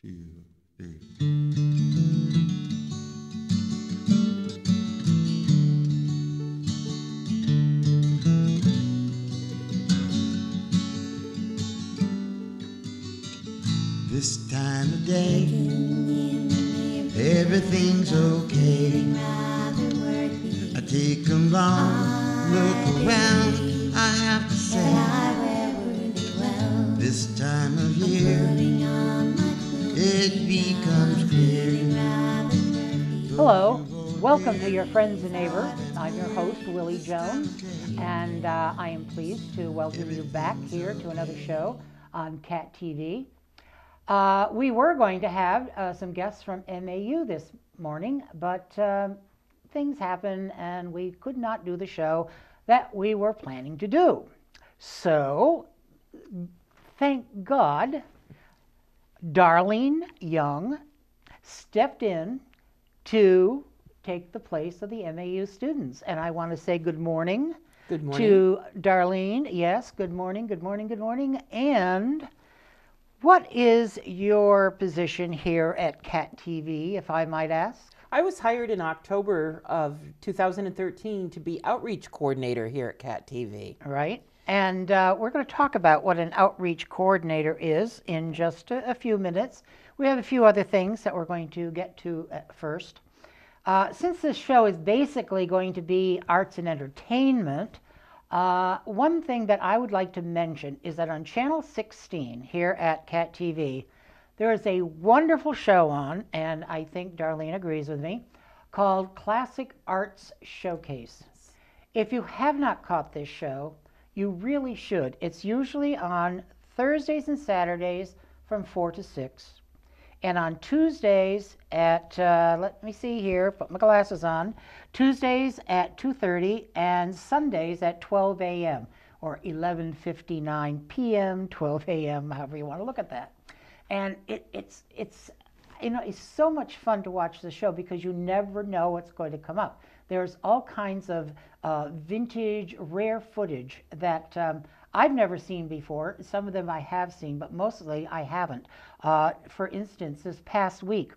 two, three. This time of day, everything's okay. I take a long look around, I have to say, this time of year, it becomes clear. Hello, welcome to your friends and neighbors. I'm your host, Willy Jones, and I am pleased to welcome you back here to another show on Cat TV. We were going to have some guests from MAU this morning, but things happened and we could not do the show that we were planning to do. So, thank God, Darlene Young stepped in to take the place of the MAU students. And I want to say good morning, Good morning. to Darlene. Yes, good morning, good morning, good morning. And what is your position here at Cat TV, if I might ask? I was hired in October of 2013 to be outreach coordinator here at Cat TV. Right. And we're going to talk about what an outreach coordinator is in just a few minutes. We have a few other things that we're going to get to first. Since this show is basically going to be arts and entertainment, one thing that I would like to mention is that on Channel 16 here at Cat TV, there is a wonderful show on, and I think Darlene agrees with me, called Classic Arts Showcase. If you have not caught this show, you really should. It's usually on Thursdays and Saturdays from 4 to 6. And on Tuesdays at, let me see here, put my glasses on, Tuesdays at 2:30 and Sundays at 12 a.m. or 11:59 p.m., 12 a.m., however you want to look at that. And it's so much fun to watch the show because you never know what's going to come up. There's all kinds of vintage, rare footage that I've never seen before. Some of them I have seen, but mostly I haven't. For instance, this past week,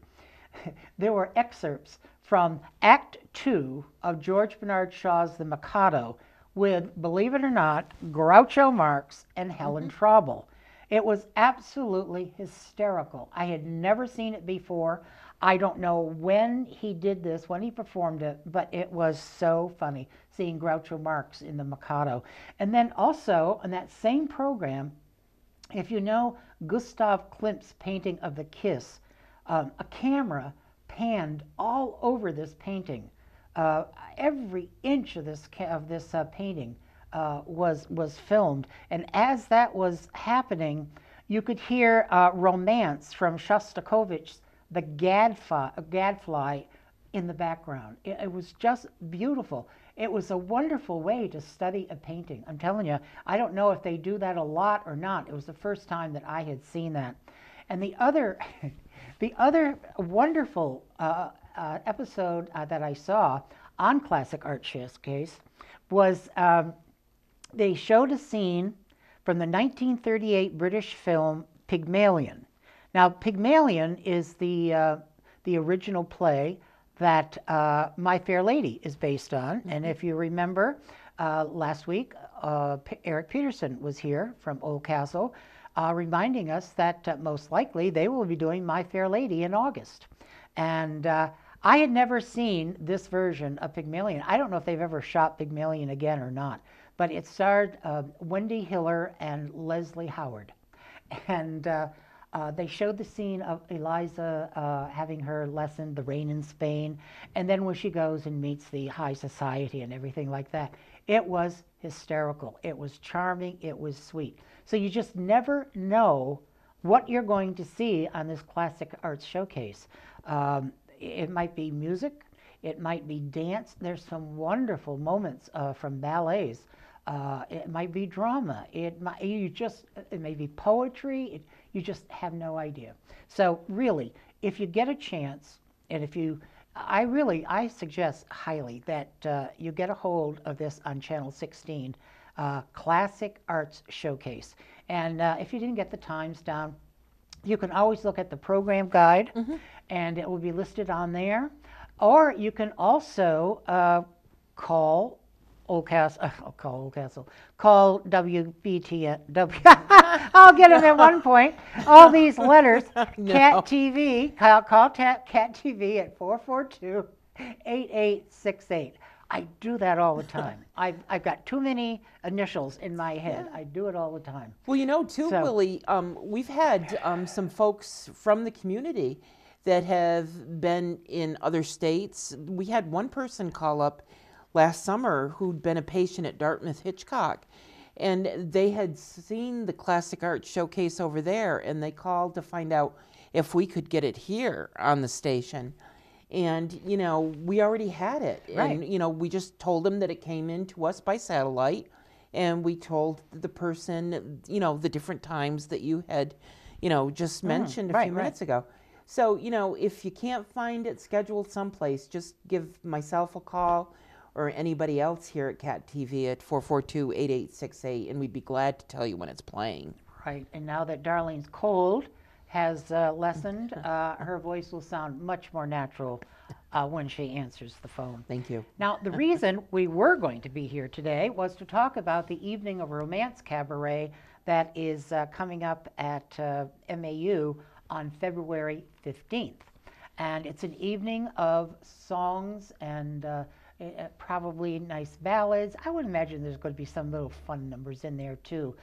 there were excerpts from Act 2 of George Bernard Shaw's The Mikado with, believe it or not, Groucho Marx and Helen Traubel. It was absolutely hysterical. I had never seen it before. I don't know when he did this, when he performed it, but it was so funny seeing Groucho Marx in The Mikado. And then also on that same program, if you know Gustav Klimt's painting of the Kiss, a camera panned all over this painting. Every inch of this painting was filmed, and as that was happening, you could hear Romance from Shostakovich's The Gadfly in the background. It was just beautiful. It was a wonderful way to study a painting. I'm telling you, I don't know if they do that a lot or not. It was the first time that I had seen that. And the other, the other wonderful episode that I saw on Classic Art Showcase was they showed a scene from the 1938 British film Pygmalion. Now, Pygmalion is the original play that My Fair Lady is based on. And if you remember, last week, Eric Peterson was here from Oldcastle, reminding us that most likely they will be doing My Fair Lady in August. And I had never seen this version of Pygmalion. I don't know if they've ever shot Pygmalion again or not, but it starred Wendy Hiller and Leslie Howard. And they showed the scene of Eliza having her lesson, The Rain in Spain, and then when she goes and meets the high society and everything like that. It was hysterical. It was charming. It was sweet. So you just never know what you're going to see on this Classic Arts Showcase. It might be music. It might be dance. There's some wonderful moments from ballets. It might be drama. It may be poetry. You just have no idea. So really, if you get a chance, and I suggest highly that you get a hold of this on Channel 16, Classic Arts Showcase. And if you didn't get the times down, You can always look at the program guide, Mm-hmm. and it will be listed on there. Or you can also call call Old Castle, call WBTN, I'll get them at one point. All these letters, No. Cat TV, call Cat TV at 442-8868. I do that all the time. I've got too many initials in my head. I do it all the time. Well, you know, too, So- Willie, we've had some folks from the community that have been in other states. We had one person call up last summer who'd been a patient at Dartmouth Hitchcock, and they had seen the Classic Art Showcase over there, and they called to find out if we could get it here on the station. And, you know, we already had it. Right. And, you know, we just told them that it came in to us by satellite. And we told the person, you know, the different times that you had, you know, just mentioned a right, few right. minutes ago. So, you know, if you can't find it scheduled someplace, just give myself a call or anybody else here at Cat TV at 442-8868, and we'd be glad to tell you when it's playing. Right, and now that Darlene's cold has lessened, her voice will sound much more natural when she answers the phone. Thank you. Now, the reason we were going to be here today was to talk about the Evening of Romance Cabaret that is coming up at MAU on February 15th. And it's an evening of songs and probably nice ballads. I would imagine there's going to be some little fun numbers in there too.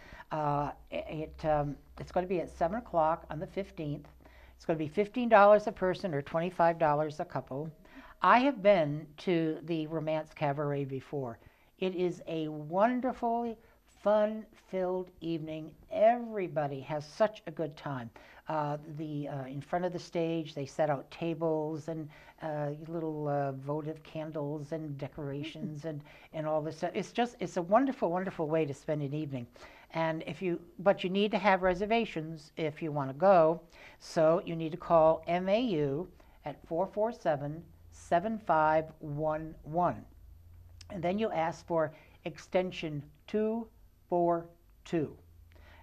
It's going to be at 7 o'clock on the 15th. It's going to be $15 a person or $25 a couple. I have been to the Romance Cabaret before. It is a wonderfully fun-filled evening. Everybody has such a good time. In front of the stage, they set out tables and little votive candles and decorations and all this stuff. It's a wonderful, wonderful way to spend an evening. And but you need to have reservations if you want to go. So you need to call MAU at 447-7511. And then you ask for extension 242.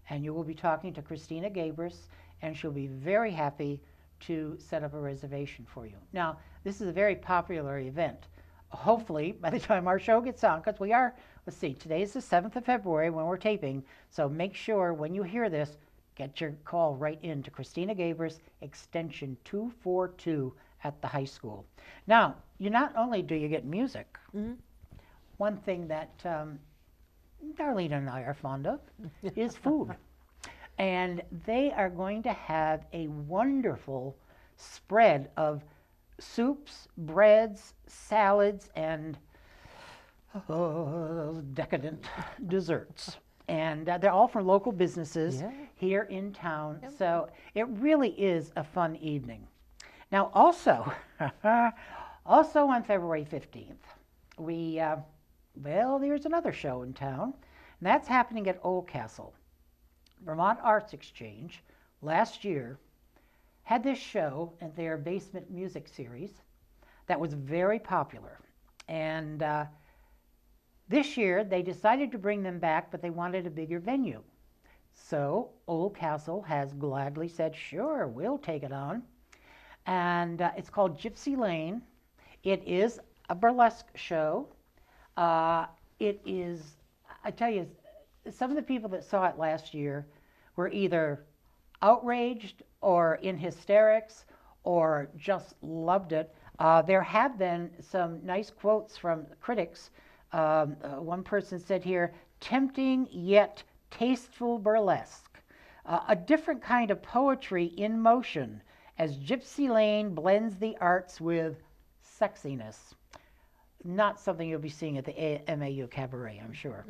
And you will be talking to Christina Gabris, and she'll be very happy to set up a reservation for you. Now, this is a very popular event. Hopefully, by the time our show gets on, because we are, let's see, today is the 7th of February when we're taping, so make sure when you hear this, get your call right in to Christina Gabris, extension 242 at the high school. Now, not only do you get music, one thing that Darlene and I are fond of is food. And they are going to have a wonderful spread of soups, breads, salads, and decadent desserts. And they're all from local businesses here in town. So it really is a fun evening. Now also, also on February 15th, there's another show in town, and that's happening at Old Castle. Vermont Arts Exchange last year had this show at their basement music series that was very popular. And this year they decided to bring them back, but they wanted a bigger venue. So Old Castle has gladly said, sure, we'll take it on. And it's called Gypsy Lane. It is a burlesque show. It is, I tell you, some of the people that saw it last year were either outraged or in hysterics or just loved it. There have been some nice quotes from critics. One person said here, tempting yet tasteful burlesque, a different kind of poetry in motion as Gypsy Lane blends the arts with sexiness. Not something you'll be seeing at the MAU Cabaret, I'm sure.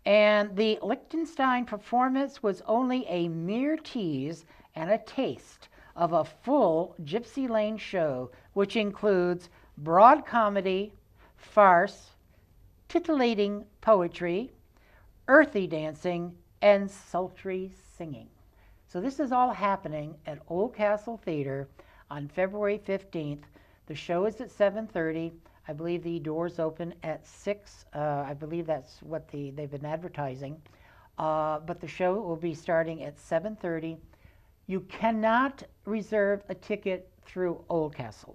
And the Liechtenstein performance was only a mere tease and a taste of a full Gypsy Lane show, which includes broad comedy, farce, titillating poetry, earthy dancing, and sultry singing. So this is all happening at Old Castle Theater on February 15th. The show is at 7:30. I believe the doors open at 6. I believe that's what they've been advertising. But the show will be starting at 7:30. You cannot reserve a ticket through Oldcastle.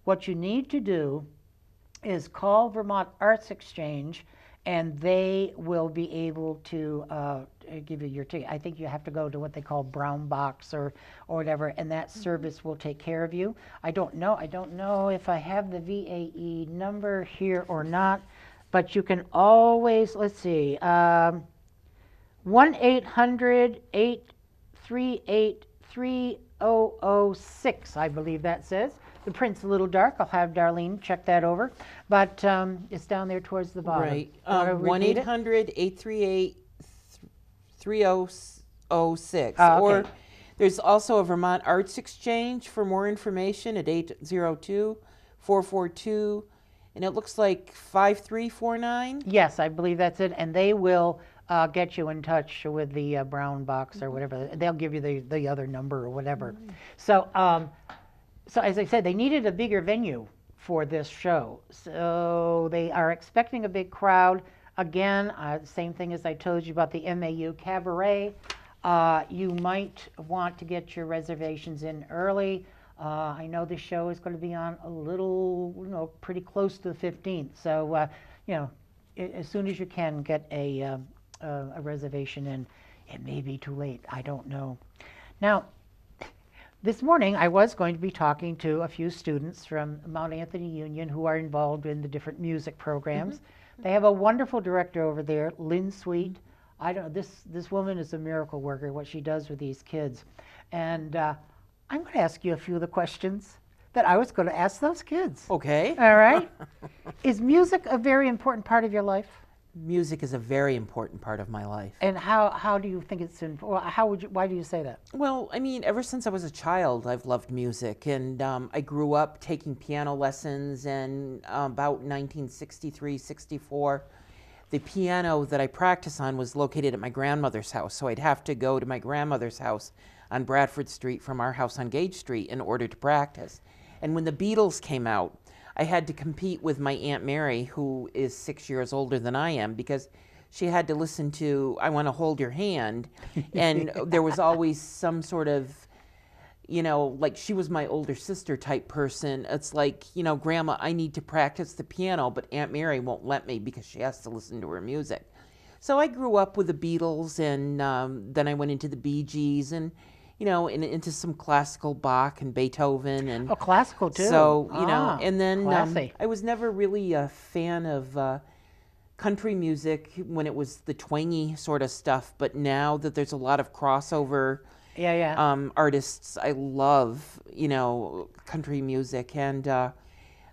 What you need to do is call Vermont Arts Exchange, and they will be able to give you your ticket. I think you have to go to what they call Brown Box or whatever, and that service will take care of you. I don't know if I have the VAE number here or not, but you can always, let's see, 1-800-838-3006, I believe that says. The print's a little dark. I'll have Darlene check that over. But it's down there towards the bottom. Right. Wanna repeat it? 1-800-838-3006. Okay. Or there's also a Vermont Arts Exchange for more information at 802-442, and it looks like 5349. Yes, I believe that's it. And they will get you in touch with the Brown Box or whatever. They'll give you the other number or whatever. So, so as I said, they needed a bigger venue for this show. So they are expecting a big crowd. Again, same thing as I told you about the MAU Cabaret. You might want to get your reservations in early. I know the show is going to be on a little, pretty close to the 15th. So, as soon as you can get a reservation in. It may be too late. I don't know. Now, this morning I was going to be talking to a few students from Mount Anthony Union who are involved in the different music programs. They have a wonderful director over there, Lynn Sweet. I don't. This woman is a miracle worker. What she does with these kids, and I'm going to ask you a few of the questions that I was going to ask those kids. Okay. All right. Is music a very important part of your life? Music is a very important part of my life. And how do you think it's why do you say that? Well, I mean, ever since I was a child, I've loved music, and I grew up taking piano lessons, and about 1963, 64, the piano that I practiced on was located at my grandmother's house, so I'd have to go to my grandmother's house on Bradford Street from our house on Gage Street in order to practice. And when the Beatles came out, I had to compete with my Aunt Mary, who is 6 years older than I am, because she had to listen to I Want to Hold Your Hand, and there was always some sort of, like she was my older sister type person. It's like, Grandma, I need to practice the piano, but Aunt Mary won't let me because she has to listen to her music. So I grew up with the Beatles, and then I went into the Bee Gees, and into some classical Bach and Beethoven. And classical too. So, and then classy. I was never really a fan of country music when it was the twangy sort of stuff, but now that there's a lot of crossover artists, I love, country music. And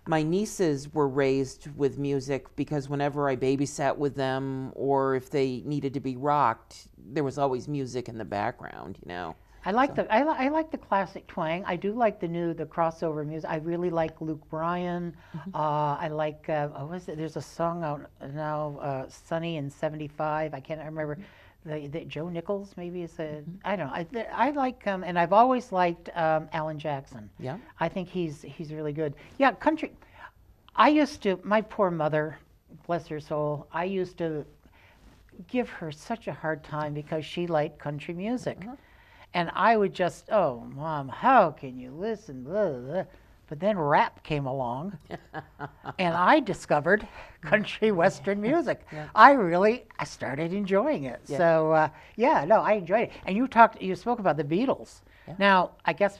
my nieces were raised with music because whenever I babysat with them, or if they needed to be rocked, there was always music in the background, I like I like the classic twang. I do like the crossover music. I really like Luke Bryan. I like there's a song out now, Sunny in '75. I can't remember. The Joe Nichols maybe is a I don't know. I like and I've always liked Alan Jackson. Yeah. I think he's really good. Yeah, country. I used to, my poor mother, bless her soul. I used to give her such a hard time because she liked country music. And I would just, oh, Mom, how can you listen? Blah, blah, blah. But then rap came along, and I discovered country western music. I started enjoying it. So, I enjoyed it. And you spoke about the Beatles. Now, I guess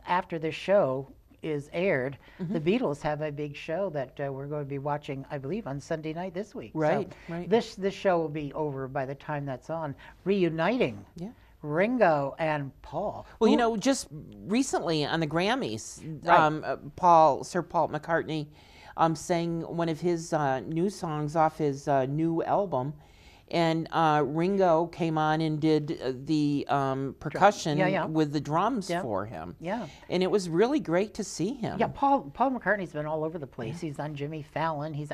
after this show is aired, the Beatles have a big show that we're going to be watching, I believe, on Sunday night this week. Right. This show will be over by the time that's on, reuniting. Ringo and Paul. Well, just recently on the Grammys, Sir Paul McCartney sang one of his new songs off his new album, and Ringo came on and did the percussion with the drums for him. And it was really great to see him. Paul McCartney's been all over the place. He's on Jimmy Fallon. He's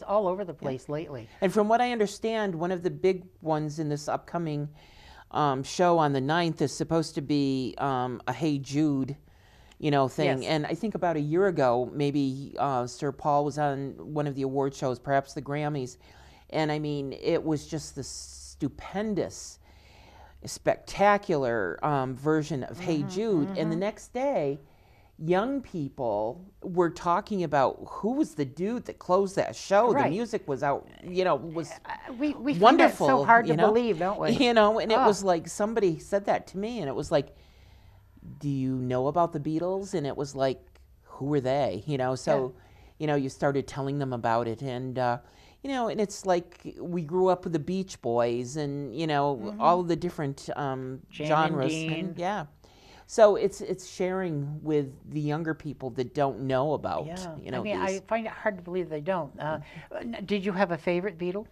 all over the place lately. And from what I understand, one of the big ones in this upcoming show on the 9th is supposed to be a Hey Jude, thing. And I think about a year ago, maybe Sir Paul was on one of the award shows, perhaps the Grammys. And I mean, it was just the stupendous, spectacular version of Hey Jude. And the next day, young people were talking about who was the dude that closed that show. Right. The music was out, was We find wonderful. that so hard to believe, don't we? And it was like somebody said that to me, and it was like, do you know about the Beatles? And it was like, who were they? So, you started telling them about it, and and it's like we grew up with the Beach Boys, and all of the different genres. Dean. Yeah. So it's sharing with the younger people that don't know about. I mean, I find it hard to believe they don't. Did you have a favorite Beatle?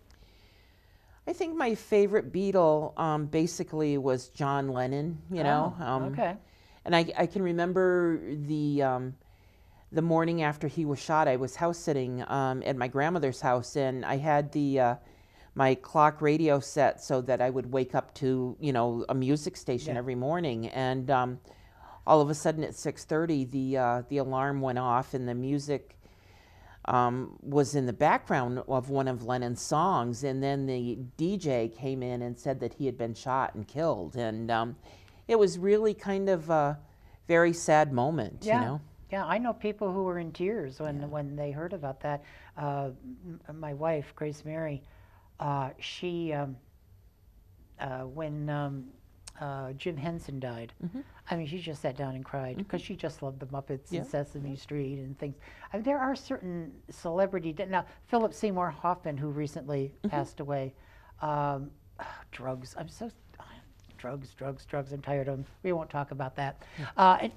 I think my favorite Beatle basically was John Lennon. Okay. And I can remember the morning after he was shot. I was house sitting at my grandmother's house, and I had my clock radio set so that I would wake up to a music station every morning. And all of a sudden at 6:30, the alarm went off, and the music was in the background of one of Lennon's songs. And then the DJ came in and said that he had been shot and killed. And it was really kind of a very sad moment. Yeah, I know people who were in tears when they heard about that. My wife, Grace Mary, she when Jim Henson died, I mean, she just sat down and cried because she just loved the Muppets and Sesame Street and things. I mean, there are certain celebrities. Now, Philip Seymour Hoffman, who recently passed away, drugs. Drugs. I'm tired of them. We won't talk about that.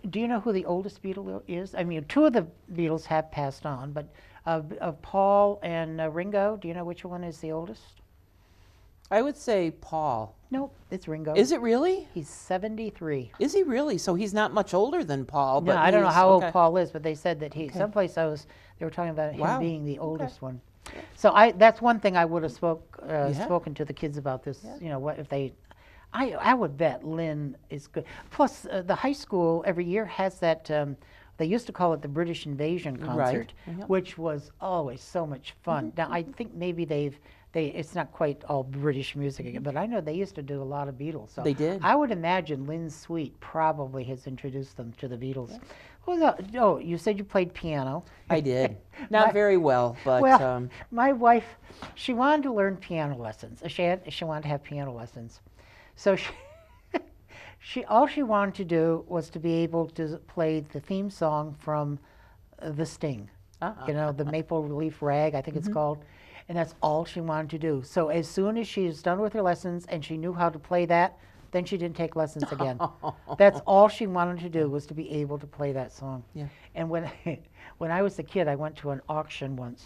Do you know who the oldest Beatle is? I mean, two of the Beatles have passed on, but of Paul and Ringo, do you know which one is the oldest? I would say Paul. Nope, it's Ringo. Is it really? He's 73. Is he really? So he's not much older than Paul. But no, I don't know how old Paul is, but they said that someplace they were talking about him being the oldest one. So that's one thing I would have spoken to the kids about this. What if they? I would bet Lynn is good. Plus, the high school every year has that. They used to call it the British Invasion concert, which was always so much fun. Now I think maybe it's not quite all British music again, but I know they used to do a lot of Beatles. So they did. I would imagine Lynn Sweet probably has introduced them to the Beatles. Oh, you said you played piano. I did. Not very well, but my wife, she wanted to learn piano lessons. She wanted to have piano lessons. So all she wanted to do was to be able to play the theme song from The Sting. The Maple Leaf Rag, I think it's called. And that's all she wanted to do. So as soon as she was done with her lessons and she knew how to play that, then she didn't take lessons again. That's all she wanted to do, was to be able to play that song. Yeah. And when I was a kid, I went to an auction once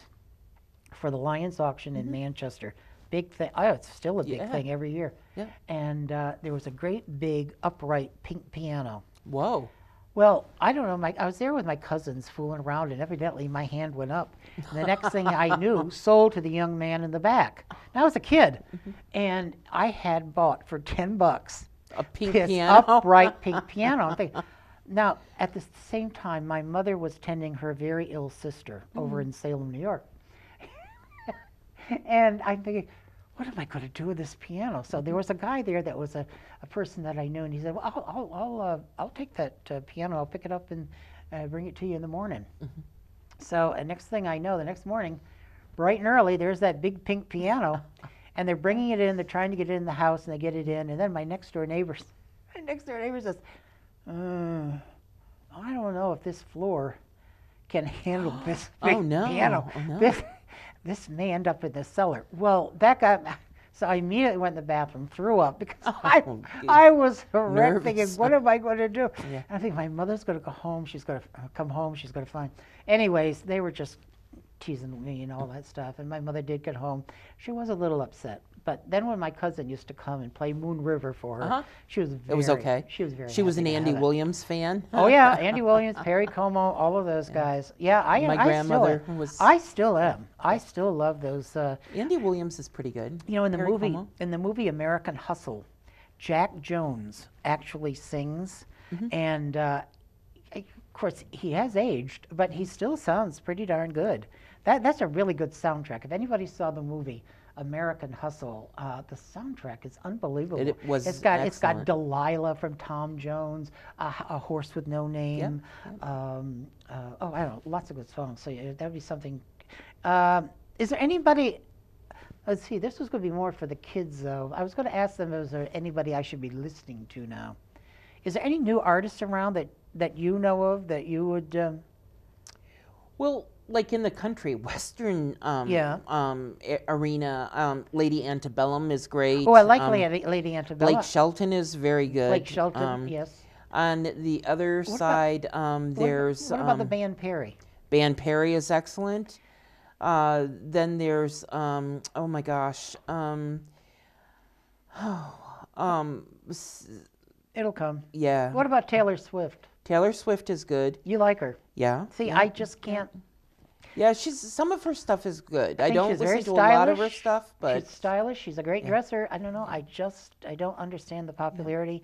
for the Lions auction in Manchester. Big thing. Oh, it's still a big thing every year. Yeah. And there was a great big upright pink piano. Whoa. Well, I don't know. I was there with my cousins fooling around, and evidently my hand went up. And the next thing I knew, sold to the young man in the back. Now, I was a kid, and I had bought for $10 a pink this piano, upright pink piano. I'm thinking, now, at the same time, my mother was tending her very ill sister over in Salem, New York, and I'm thinking, what am I going to do with this piano? So there was a guy there that was a person that I knew, and he said, well, I'll take that piano, I'll pick it up and bring it to you in the morning. So next thing I know, the next morning, bright and early, there's that big pink piano, and they're bringing it in, they're trying to get it in the house, and they get it in, and then my next door neighbor says, I don't know if this floor can handle this big piano. Oh, no. This may end up in the cellar. Well, that got, so I immediately went in the bathroom, threw up, because I was horrific, thinking, what am I going to do? Yeah. And I think my mother's going to go home, she's going to come home, she's going to find. Anyways, they were just teasing me and all that stuff, and my mother did get home. She was a little upset. But then when my cousin used to come and play Moon River for her, she was very, it was okay. She was very She was an happy to Andy have it. Williams fan. Oh yeah, Andy Williams, Perry Como, all of those guys. Yeah, My grandmother was. I still am. I still love those. Andy Williams is pretty good. You know, in Perry Como. the movie American Hustle, Jack Jones actually sings, and of course he has aged, but he still sounds pretty darn good. That's a really good soundtrack. If anybody saw the movie American Hustle. The soundtrack is unbelievable. It was it's got excellent. Delilah from Tom Jones, A Horse with No Name. Yep. Oh, I don't know, lots of good songs. So that would be something. Is there anybody? Let's see. This was going to be more for the kids, though. I was going to ask them, is there anybody I should be listening to now? Is there any new artists around that you know of that you would? Well, like in the country western arena, Lady Antebellum is great. Oh, I like Lady Antebellum. Blake Shelton is very good. Blake Shelton, yes. On the other side, there's what about the band Perry? Band Perry is excellent. Then there's oh my gosh, It'll come. yeah. What about Taylor Swift? Taylor Swift is good. You like her? Yeah. See, yeah. I just can't. Yeah, some of her stuff is good. I think don't she's listen very to a lot of her stylish. stuff, but She's stylish. She's a great dresser. I don't know. I don't understand the popularity.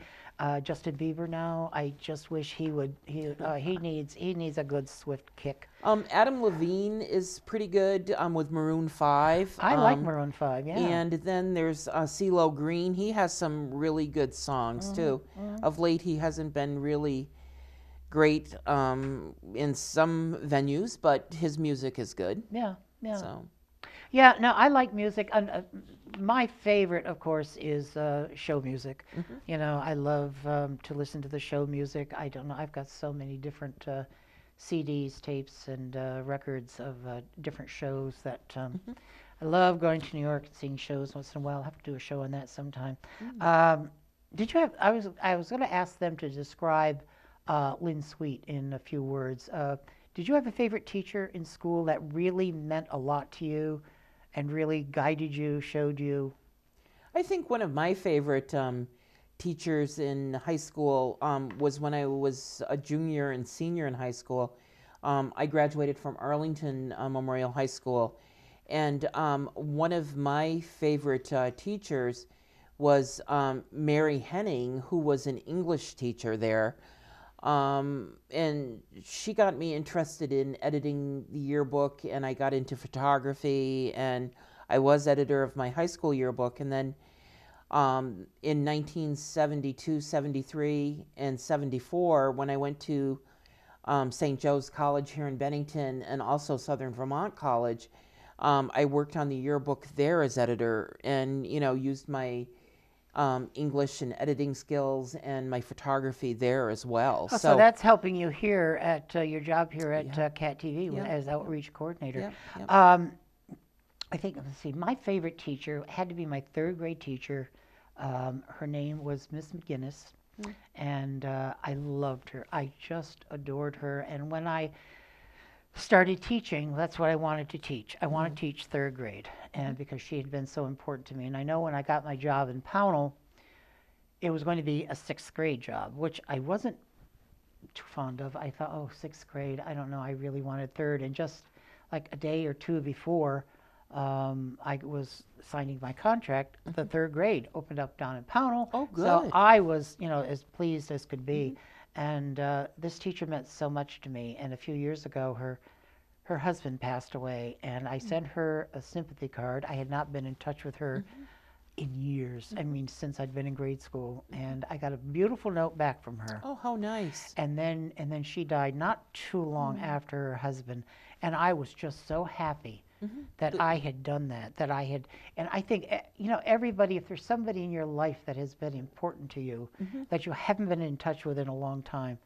Justin Bieber now. I just wish he would. He needs a good Swift kick. Adam Levine is pretty good with Maroon 5. I like Maroon 5. Yeah. And then there's CeeLo Green. He has some really good songs too. Of late, he hasn't been really great in some venues, but his music is good. Yeah. Yeah. So. Yeah, no, I like music. My favorite, of course, is show music. You know, I love to listen to the show music. I don't know, I've got so many different CDs, tapes, and records of different shows that I love going to New York and seeing shows once in a while. I'll have to do a show on that sometime. Did you have? I was going to ask them to describe Lynn Sweet in a few words. Did you have a favorite teacher in school that really meant a lot to you and really guided you, showed you? I think one of my favorite teachers in high school was when I was a junior and senior in high school. I graduated from Arlington Memorial High School, and one of my favorite teachers was Mary Henning, who was an English teacher there. And she got me interested in editing the yearbook, and I got into photography, and I was editor of my high school yearbook. And then in 1972, 73, and 74, when I went to St. Joe's College here in Bennington and also Southern Vermont College, I worked on the yearbook there as editor, and used my English and editing skills and my photography there as well. Oh, so that's helping you here at your job here at CAT TV Yeah. as outreach coordinator. Yeah. I think, let's see, my favorite teacher had to be my third grade teacher. Her name was Miss McGinnis, and I loved her. I just adored her. And when I started teaching, that's what I wanted to teach. I want to teach third grade, and because she had been so important to me. And I know when I got my job in Pownell, it was going to be a sixth grade job, which I wasn't too fond of. I thought, oh, sixth grade, I don't know. I really wanted third. And just like a day or two before I was signing my contract, the third grade opened up down in Pownell. Oh, good. So I was, as pleased as could be. And this teacher meant so much to me. And a few years ago, her husband passed away, and I sent her a sympathy card. I had not been in touch with her in years. I mean, since I'd been in grade school. And I got a beautiful note back from her. Oh, how nice. And then she died not too long after her husband. And I was just so happy that I had done that, and I think, everybody, if there's somebody in your life that has been important to you, that you haven't been in touch with in a long time,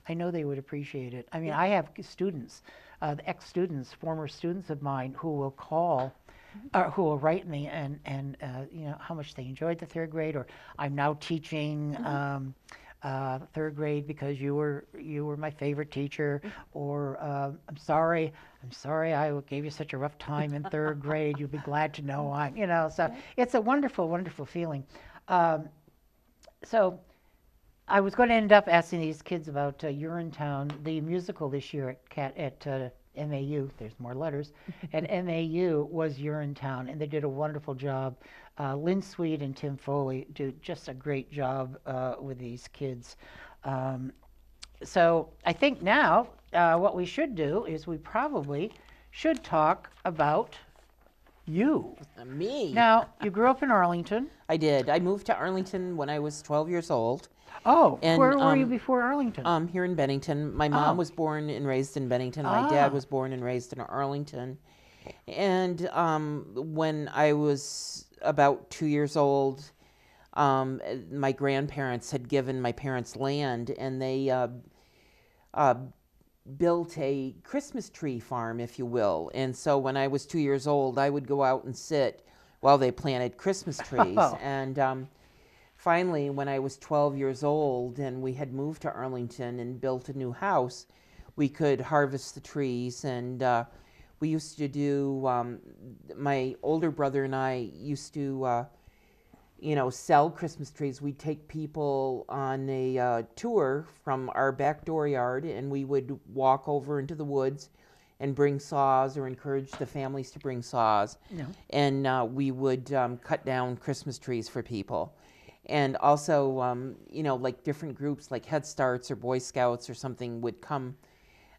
I know they would appreciate it. I mean, I have students, ex-students, former students of mine who will call, or who will write me and how much they enjoyed the third grade, or I'm now teaching third grade because you were my favorite teacher, or I'm sorry I gave you such a rough time in third grade. You'll be glad to know so it's a wonderful, wonderful feeling. So I was going to end up asking these kids about Urinetown, the musical this year at MAU. There's more letters. At MAU was Urinetown, and they did a wonderful job. Lynn Sweet and Tim Foley do just a great job with these kids. So I think now what we should do is we probably should talk about You. Me. Now, you grew up in Arlington. I did. I moved to Arlington when I was 12 years old. Oh, And, where were you before Arlington? Here in Bennington. My mom Oh. was born and raised in Bennington. My dad Ah. was born and raised in Arlington. And when I was about 2 years old, my grandparents had given my parents land, and they built a Christmas tree farm, if you will. And so when I was 2 years old, I would go out and sit while they planted Christmas trees. Oh. And finally, when I was 12 years old and we had moved to Arlington and built a new house, we could harvest the trees. And we used to do, my older brother and I used to, sell Christmas trees. We'd take people on a tour from our back dooryard, and we would walk over into the woods and bring saws or encourage the families to bring saws. Yeah. And we would cut down Christmas trees for people. And also, like different groups like Head Starts or Boy Scouts or something would come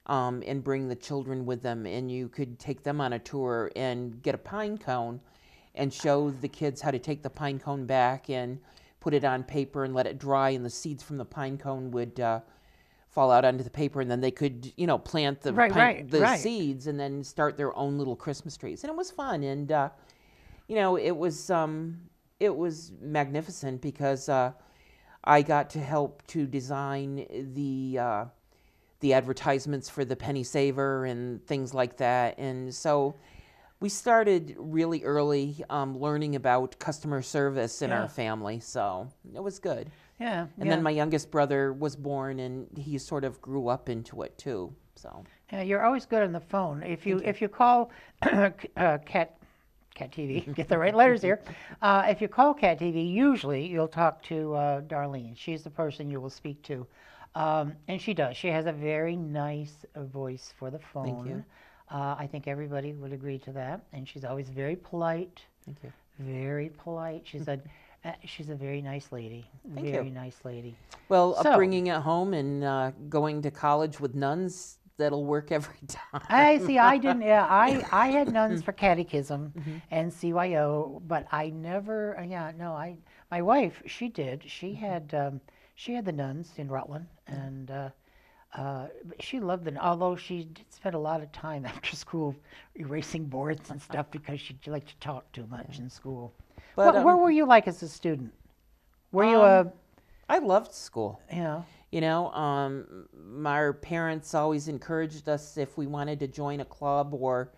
and bring the children with them, and you could take them on a tour and get a pine cone and show the kids how to take the pine cone back and put it on paper and let it dry, and the seeds from the pine cone would fall out onto the paper, and then they could, plant the seeds and then start their own little Christmas trees. And it was fun, and it was magnificent because I got to help to design the advertisements for the Penny Saver and things like that. And so we started really early learning about customer service in our family, so it was good. Yeah. And then my youngest brother was born, and he sort of grew up into it too. So Yeah, you're always good on the phone. If you call Cat TV, get the right letters here. If you call Cat TV, usually you'll talk to Darlene. She's the person you will speak to, and she does. She has a very nice voice for the phone. Thank you. I think everybody would agree to that. And she's always very polite. Thank you. Very polite. She's a very nice lady. Thank very you. nice lady. Well, So- upbringing at home and going to college with nuns, that'll work every time. I see. I didn't. Yeah, I had nuns for catechism and CYO, but I never. My wife, she did. She had the nuns in Rutland, and she loved them. Although she did spend a lot of time after school erasing boards and stuff because she liked to talk too much in school. But, where were you like as a student? Were you I loved school. yeah? My parents always encouraged us if we wanted to join a club or,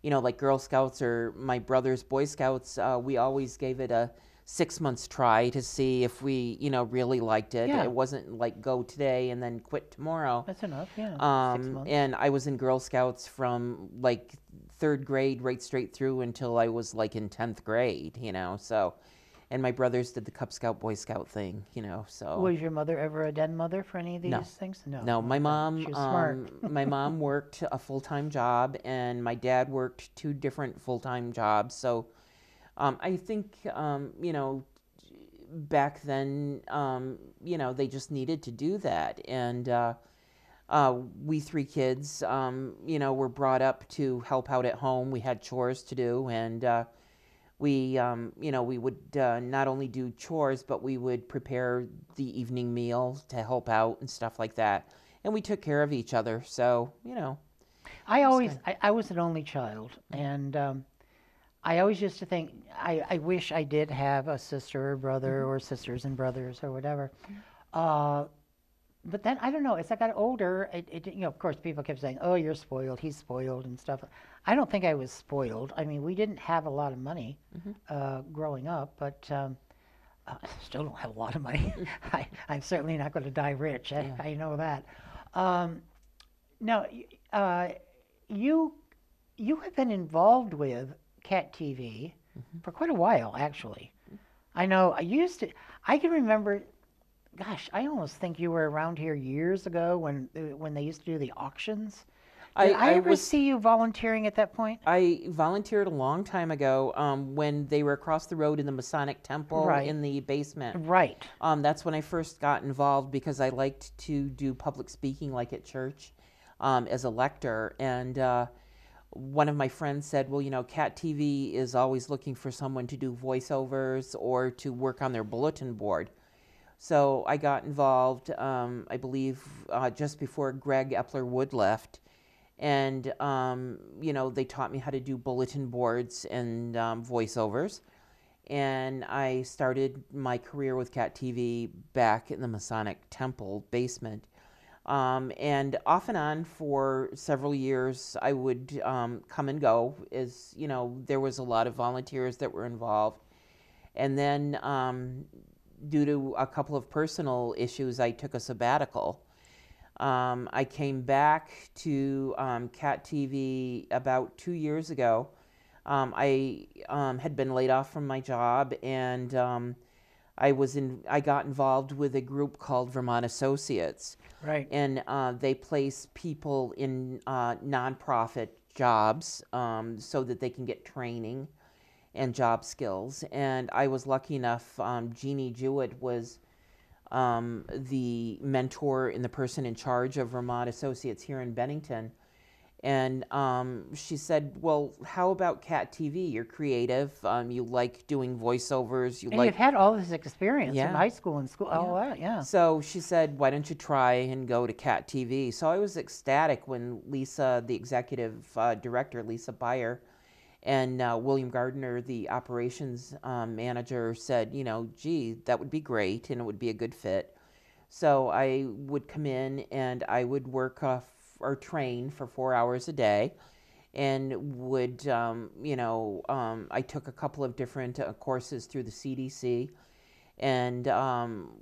like Girl Scouts or my brother's Boy Scouts, we always gave it a 6 months try to see if we, really liked it. Yeah. It wasn't like go today and then quit tomorrow. That's enough. Yeah. 6 months. And I was in Girl Scouts from like 3rd grade right straight through until I was like in 10th grade, so. And my brothers did the Cub Scout, Boy Scout thing, so. Was your mother ever a den mother for any of these No. things? No, my mom. She was smart. My mom worked a full-time job, and my dad worked 2 different full-time jobs. So, I think back then, they just needed to do that, and we 3 kids, were brought up to help out at home. We had chores to do, and we would not only do chores, but we would prepare the evening meal to help out and stuff like that. And we took care of each other. So, I was an only child, and I always used to think, I wish I did have a sister or brother or sisters and brothers or whatever. But then, I don't know, as I got older, of course, people kept saying, oh, you're spoiled, he's spoiled and stuff. I don't think I was spoiled. I mean, we didn't have a lot of money growing up, but I still don't have a lot of money. I'm certainly not going to die rich. I know that. Now, you have been involved with Cat TV for quite a while, actually. I know I can remember, gosh, I almost think you were around here years ago when they used to do the auctions. Did I ever see you volunteering at that point? I volunteered a long time ago when they were across the road in the Masonic Temple in the basement. Right. That's when I first got involved because I liked to do public speaking like at church as a lector. And one of my friends said, well, you know, Cat TV is always looking for someone to do voiceovers or to work on their bulletin board. So I got involved, I believe, just before Greg Epler-Wood left. And, you know, they taught me how to do bulletin boards and voiceovers. And I started my career with Cat TV back in the Masonic Temple basement. And off and on for several years, I would come and go as, you know, there was a lot of volunteers that were involved. And then due to a couple of personal issues, I took a sabbatical. I came back to Cat TV about 2 years ago. I had been laid off from my job, and I got involved with a group called Vermont Associates. Right. And they place people in nonprofit jobs so that they can get training and job skills. And I was lucky enough, Jeannie Jewett was the mentor and the person in charge of Vermont Associates here in Bennington. And she said, well, how about Cat TV? You're creative. You like doing voiceovers. And you've had all this experience Yeah. from high school and school. Yeah. All that, yeah. So she said, why don't you try and go to Cat TV? So I was ecstatic when Lisa, the executive director, Lisa Beyer, and William Gardner, the operations manager, said, you know, gee, that would be great and it would be a good fit. So I would come in and I would work or train for 4 hours a day, and would, you know, I took a couple of different courses through the CDC, and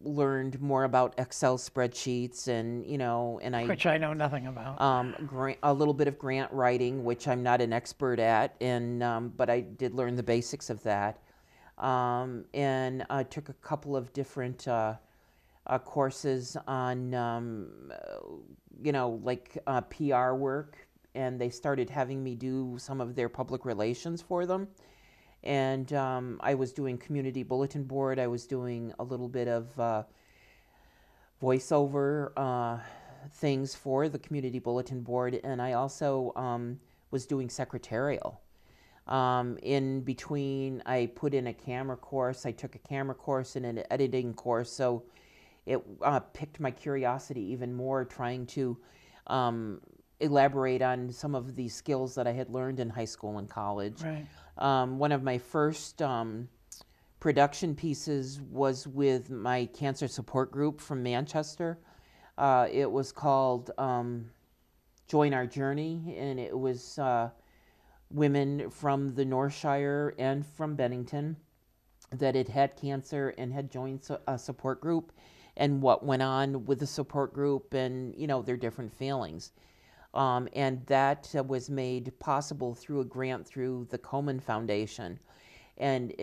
learned more about Excel spreadsheets, and, you know, and Which I know nothing about. a little bit of grant writing, which I'm not an expert at, and but I did learn the basics of that, and I took a couple of different courses on, you know, like PR work, and they started having me do some of their public relations for them. And I was doing community bulletin board. I was doing a little bit of voiceover things for the community bulletin board, and I also was doing secretarial. In between, I put in a camera course. I took a camera course and an editing course, so it piqued my curiosity even more, trying to elaborate on some of the skills that I had learned in high school and college. Right. One of my first production pieces was with my cancer support group from Manchester. It was called Join Our Journey, and it was women from the North Shire and from Bennington that had had cancer and had joined a support group, and what went on with the support group, and, you know, their different feelings. And that was made possible through a grant through the Komen Foundation. And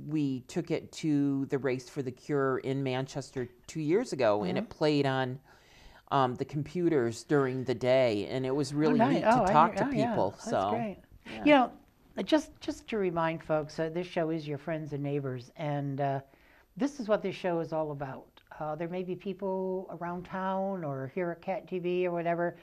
we took it to the Race for the Cure in Manchester 2 years ago, and it played on the computers during the day, and it was really neat to talk to people. That's so great. yeah. You know, just to remind folks, this show is your friends and neighbors, and this is what this show is all about. There may be people around town or here at Cat TV or whatever.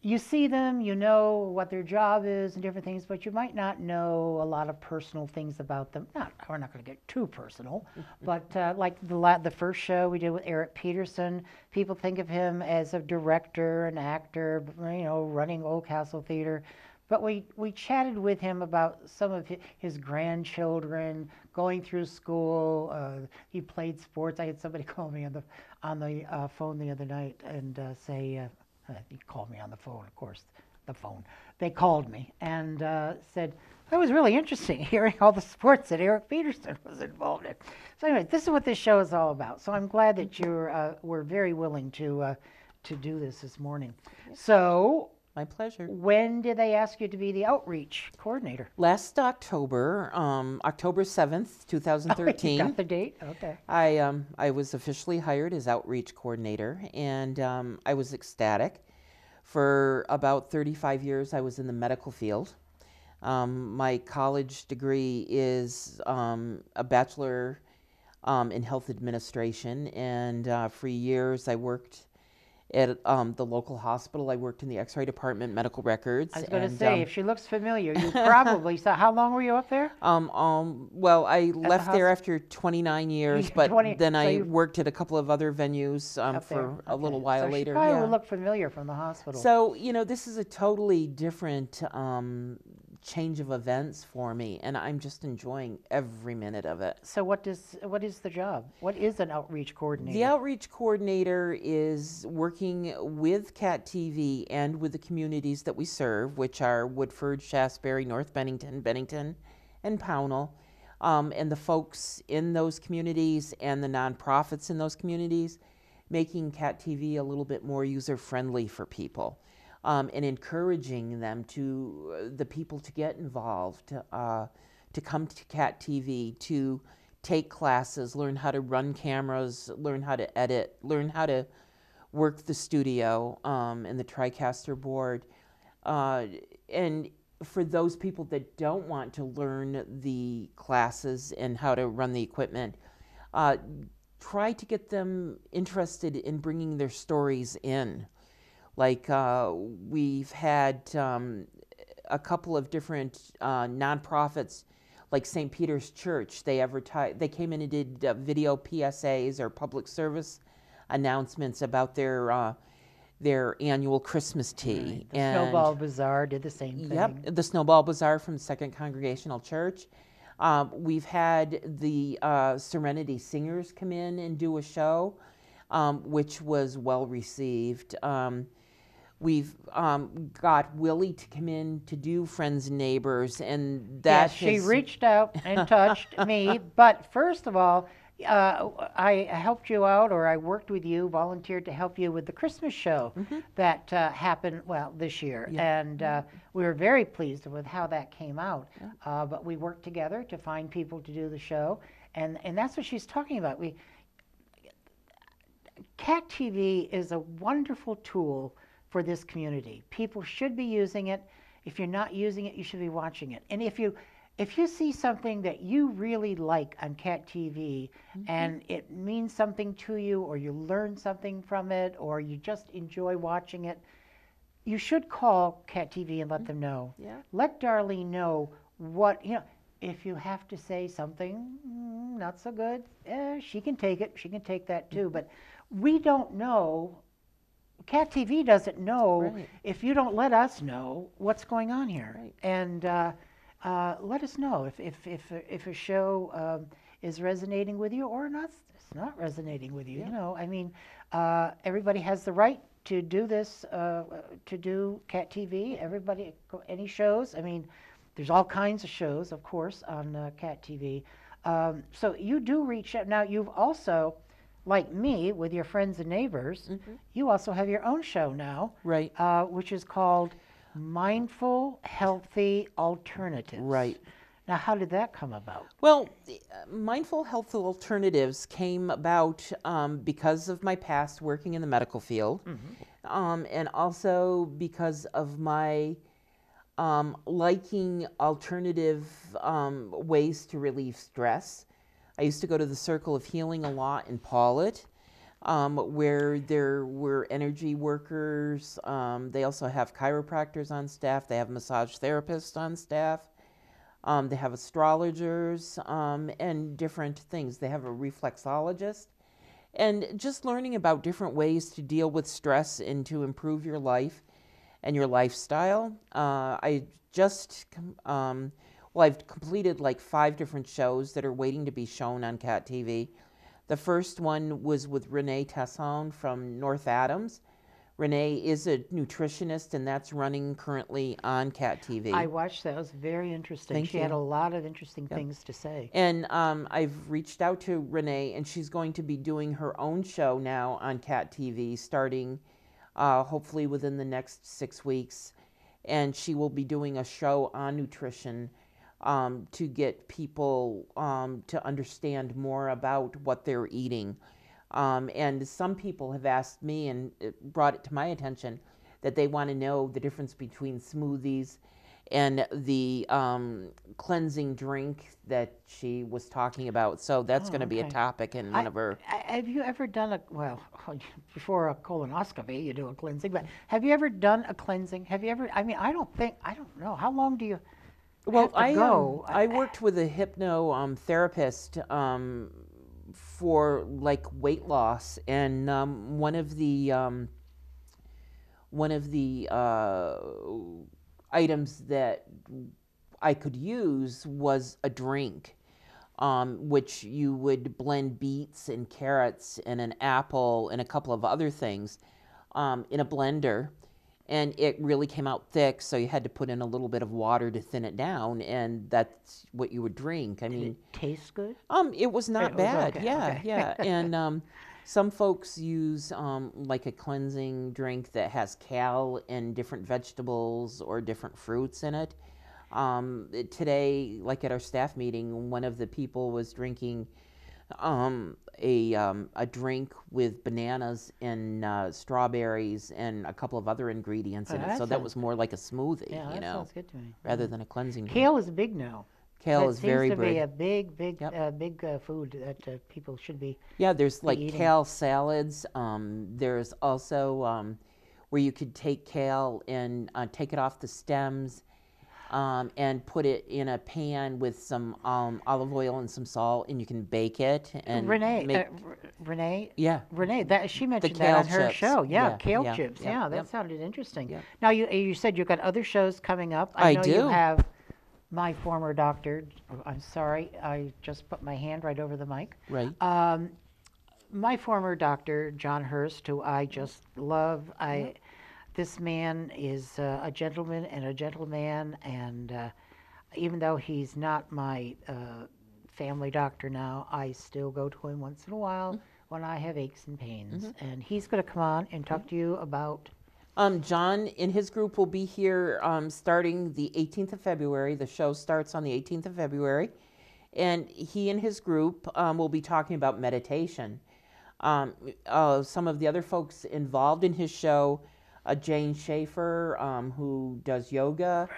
You see them, you know what their job is and different things, but you might not know a lot of personal things about them. We're not going to get too personal, but like the first show we did with Eric Peterson, people think of him as a director, an actor, you know, running Old Castle Theater. But we chatted with him about some of his grandchildren going through school. He played sports. I had somebody call me on the phone the other night and say, he called me on the phone, of course, the phone. They called me and said, that was really interesting hearing all the sports that Eric Peterson was involved in. So anyway, this is what this show is all about. So I'm glad that we're very willing to do this morning. So. My pleasure. When did they ask you to be the outreach coordinator? Last October, October 7th, 2013. You got the date? Okay. I was officially hired as outreach coordinator, and I was ecstatic. For about 35 years, I was in the medical field. My college degree is a bachelor in health administration, and for years I worked at the local hospital. I worked in the X-ray department, medical records. I was going to say, if she looks familiar, you probably saw. How long were you up there? Well, I left there after 29 years, but then so I worked at a couple of other venues for a little while so later. She probably would look familiar from the hospital. So, this is a totally different change of events for me, and I'm just enjoying every minute of it. So what is the job? What is an outreach coordinator? The outreach coordinator is working with CAT TV and with the communities that we serve, which are Woodford, Shasberry, North Bennington, Bennington, and Pownell, and the folks in those communities and the nonprofits in those communities, making CAT TV a little bit more user-friendly for people. And encouraging them the people to get involved, to come to CAT TV, to take classes, learn how to run cameras, learn how to edit, learn how to work the studio and the TriCaster board. And for those people that don't want to learn the classes and how to run the equipment, try to get them interested in bringing their stories in. Like we've had a couple of different nonprofits, like St. Peter's Church. They came in and did video PSAs or public service announcements about their annual Christmas tea. Right. The Snowball Bazaar did the same thing. Yep, the Snowball Bazaar from Second Congregational Church. We've had the Serenity Singers come in and do a show, which was well received. We've got Willy to come in to do Friends and Neighbors, and that she reached out and touched me. But first of all, I helped you out, or I worked with you, volunteered to help you with the Christmas show that happened, this year. Yeah. And we were very pleased with how that came out. Yeah. But we worked together to find people to do the show, and that's what she's talking about. CAT TV is a wonderful tool for this community. People should be using it. If you're not using it, you should be watching it. And if you see something that you really like on CAT TV and it means something to you, or you learn something from it, or you just enjoy watching it, you should call CAT TV and let them know. Yeah. Let Darlene know what, if you have to say something not so good, she can take it. She can take that too. But we don't know. CAT TV doesn't know if you don't let us know what's going on here. Right. And let us know if a show is resonating with you or not. It's not resonating with you. Yeah. Everybody has the right to do this, to do CAT TV. Everybody, any shows. There's all kinds of shows, of course, on CAT TV. So you do reach out. Now you've also, like me, with your friends and neighbors, you also have your own show now, right? Which is called Mindful Healthy Alternatives. Right. Now, how did that come about? Well, Mindful Healthy Alternatives came about because of my past working in the medical field, and also because of my liking alternative ways to relieve stress. I used to go to the Circle of Healing a lot in Paulet, where there were energy workers. They also have chiropractors on staff. They have massage therapists on staff. They have astrologers and different things. They have a reflexologist. And just learning about different ways to deal with stress and to improve your life and your lifestyle. I've completed like 5 different shows that are waiting to be shown on CAT TV. The first one was with Renee Tesson from North Adams. Renee is a nutritionist, and that's running currently on CAT TV. I watched that. It was very interesting. She had a lot of interesting things to say. And I've reached out to Renee, and she's going to be doing her own show now on CAT TV, starting hopefully within the next 6 weeks. And she will be doing a show on nutrition to get people to understand more about what they're eating. And some people have asked me, and it brought it to my attention, that they want to know the difference between smoothies and the cleansing drink that she was talking about. So that's going to be a okay. topic in one of her. Have you ever done before a colonoscopy, you do a cleansing, but have you ever done a cleansing? Have you ever, I mean, I don't know. How long do you Well, have to go? I worked with a hypno therapist for like weight loss, and one of the items that I could use was a drink, which you would blend beets and carrots and an apple and a couple of other things in a blender. And it really came out thick, so you had to put in a little bit of water to thin it down, and that's what you would drink. I Did mean, it taste good? it was not was bad. okay, Yeah, okay. yeah. And some folks use like a cleansing drink that has kale and different vegetables or different fruits in it. Today, like at our staff meeting, one of the people was drinking a drink with bananas and strawberries and a couple of other ingredients in it. that So that sounds was more like a smoothie, Yeah, you that know, sounds good to me. rather than a cleansing drink. Kale is big now. Kale That is very seems to be big. a big, Yep. big food that people should be. Yeah, there's like eating. kale salads. There's also where you could take kale and take it off the stems and put it in a pan with some olive oil and some salt, and you can bake it and Renee, make. Renee, Yeah, Renee, that she mentioned that kale on her chips. show. Yeah, Yeah, kale yeah, chips. yep, Yeah, that yep. sounded interesting. Yep. Now you said you've got other shows coming up. I know you do. have my former doctor. I'm sorry, I just put my hand right over the mic. right. My former doctor, John Hurst, who I just love. This man is a gentleman and a gentleman, and even though he's not my family doctor now, I still go to him once in a while when I have aches and pains. And he's going to come on and talk to you about. John and his group will be here starting the 18th of February. The show starts on the 18th of February. And he and his group will be talking about meditation. Some of the other folks involved in his show, Jane Schaefer, who does yoga,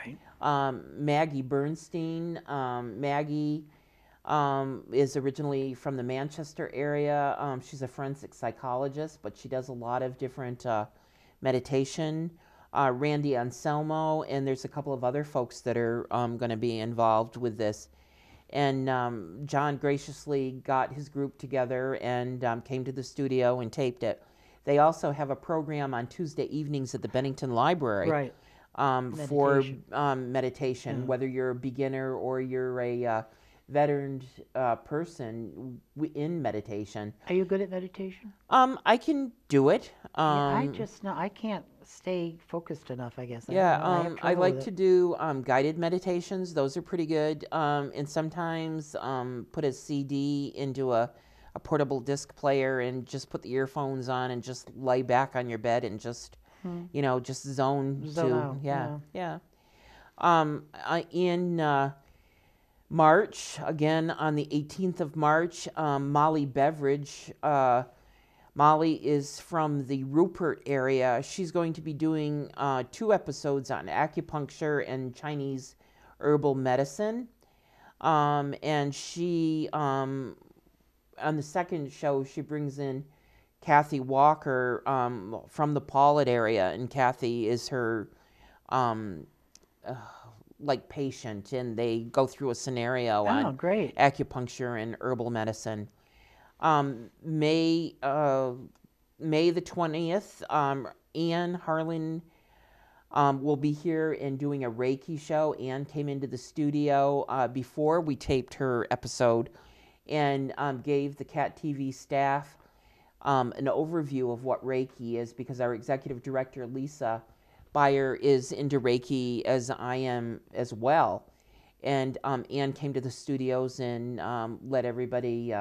Maggie Bernstein. Maggie is originally from the Manchester area. She's a forensic psychologist, but she does a lot of different meditation. Randy Anselmo, and there's a couple of other folks that are going to be involved with this. And John graciously got his group together and came to the studio and taped it. They also have a program on Tuesday evenings at the Bennington Library Right. for meditation, Yeah. whether you're a beginner or you're a veteran person in meditation. Are you good at meditation? I can do it. I can't stay focused enough, I guess. Yeah, have I trouble like with to it. do guided meditations. Those are pretty good. And sometimes put a CD into a portable disc player and just put the earphones on and just lay back on your bed and just, just zone Zone to, out, yeah. In March, again on the 18th of March, Molly Beveridge. Molly is from the Rupert area. She's going to be doing 2 episodes on acupuncture and Chinese herbal medicine. And she, on the second show, she brings in Kathy Walker from the Paulet area. And Kathy is her patient, and they go through a scenario on great. acupuncture and herbal medicine. May the 20th, Anne Harlan will be here and doing a Reiki show. Anne came into the studio before we taped her episode and gave the Cat TV staff an overview of what Reiki is, because our executive director, Lisa Beyer, is into Reiki, as I am as well. And Anne came to the studios and let everybody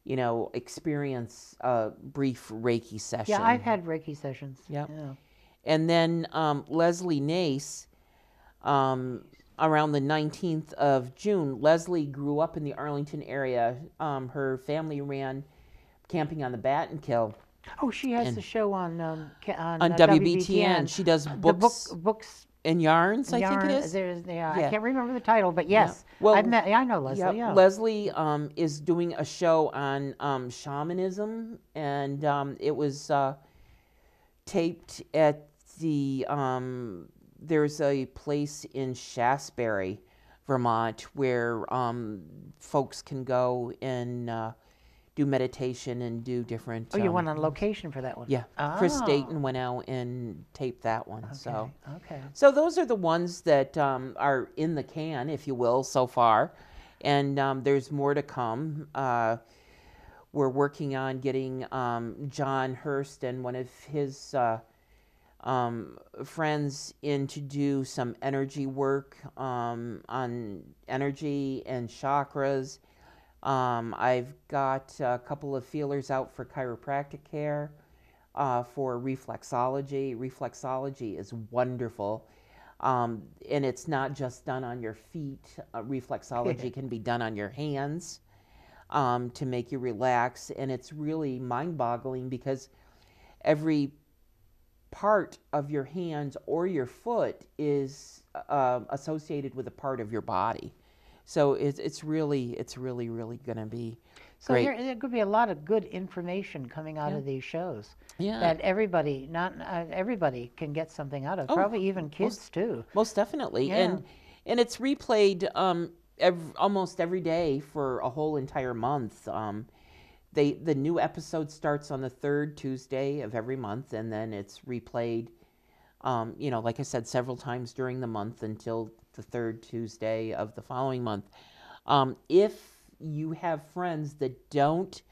experience a brief Reiki session. Yeah, I've had Reiki sessions. Yep. Yeah. And then Leslie Nace, around the 19th of June. Leslie grew up in the Arlington area. Her family ran Camping on the Battenkill Oh, she has And the show on on WBTN. She does books. Books and Yarns, I think it is. Yeah, I can't remember the title, but yes, Well, I know Leslie. Yep. Yeah. Leslie is doing a show on shamanism, and it was taped at the there's a place in Shasberry, Vermont, where folks can go and do meditation and do different. Oh, you went on location for that one? Yeah. Chris Dayton went out and taped that one. Okay. So those are the ones that are in the can, if you will, so far. And there's more to come. We're working on getting John Hurst and one of his friends in to do some energy work on energy and chakras. I've got a couple of feelers out for chiropractic care, for reflexology. Reflexology is wonderful. And it's not just done on your feet. Reflexology can be done on your hands to make you relax. And it's really mind-boggling because every part of your hands or your foot is associated with a part of your body. So it's really going to be great. So there could be a lot of good information coming out of these shows. Yeah. That everybody, not everybody, can get something out of. Probably even kids too. Most definitely. Yeah. And it's replayed almost every day for a whole entire month. The new episode starts on the third Tuesday of every month, and then it's replayed, like I said, several times during the month until the third Tuesday of the following month. If you have friends that don't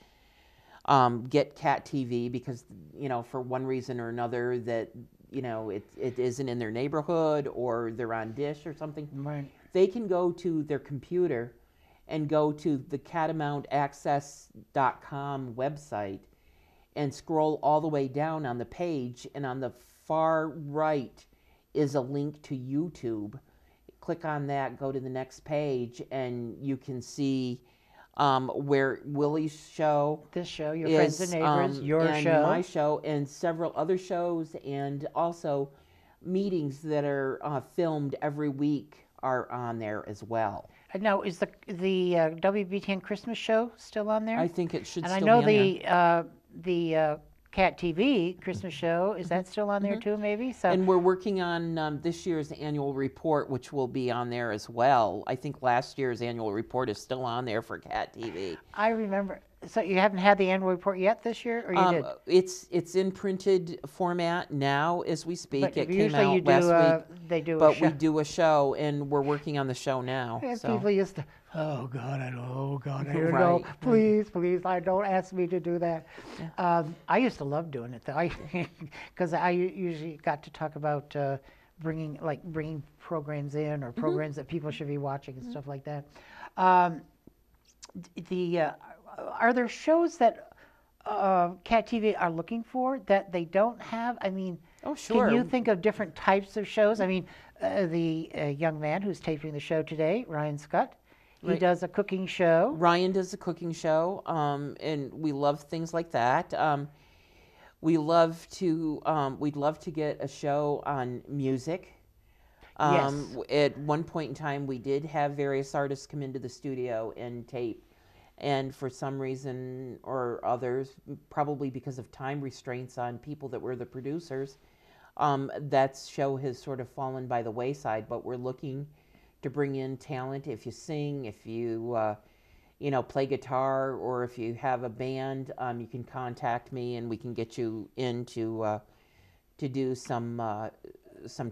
get Cat TV because, for one reason or another that, it isn't in their neighborhood or they're on Dish or something, Right. they can go to their computer and go to the catamountaccess.com website and scroll all the way down on the page, and on the far right is a link to YouTube. Click on that, go to the next page, and you can see where Willy's show, This show, Your Friends and Neighbors, your and show, my show, and several other shows, and also meetings that are filmed every week are on there as well. Now, is the WBTN Christmas show still on there? I think it should and still I know be on the Cat TV Christmas show, is that still on there too, maybe? So, and we're working on this year's annual report, which will be on there as well. I think last year's annual report is still on there for Cat TV. I remember. So you haven't had the annual report yet this year, or you did? It's in printed format now as we speak. But it came usually out you do, last week. they do a But show. we do a show, and we're working on the show now. And So. people used to, oh God, I know, I don't Right. know. Please, I don't ask me to do that. I used to love doing it though, because I usually got to talk about bringing programs in or programs that people should be watching and stuff like that. Are there shows that Cat TV are looking for that they don't have? I mean, Oh, sure. can you think of different types of shows? I mean, the young man who's taping the show today, Ryan Scott, he Right. does a cooking show. Ryan does a cooking show, and we love things like that. We'd love to get a show on music. Yes. At one point in time, we did have various artists come into the studio and tape. And for some reason or others, probably because of time restraints on people that were the producers, that show has sort of fallen by the wayside. But we're looking to bring in talent. If you sing, if you play guitar, or if you have a band, you can contact me and we can get you in to do some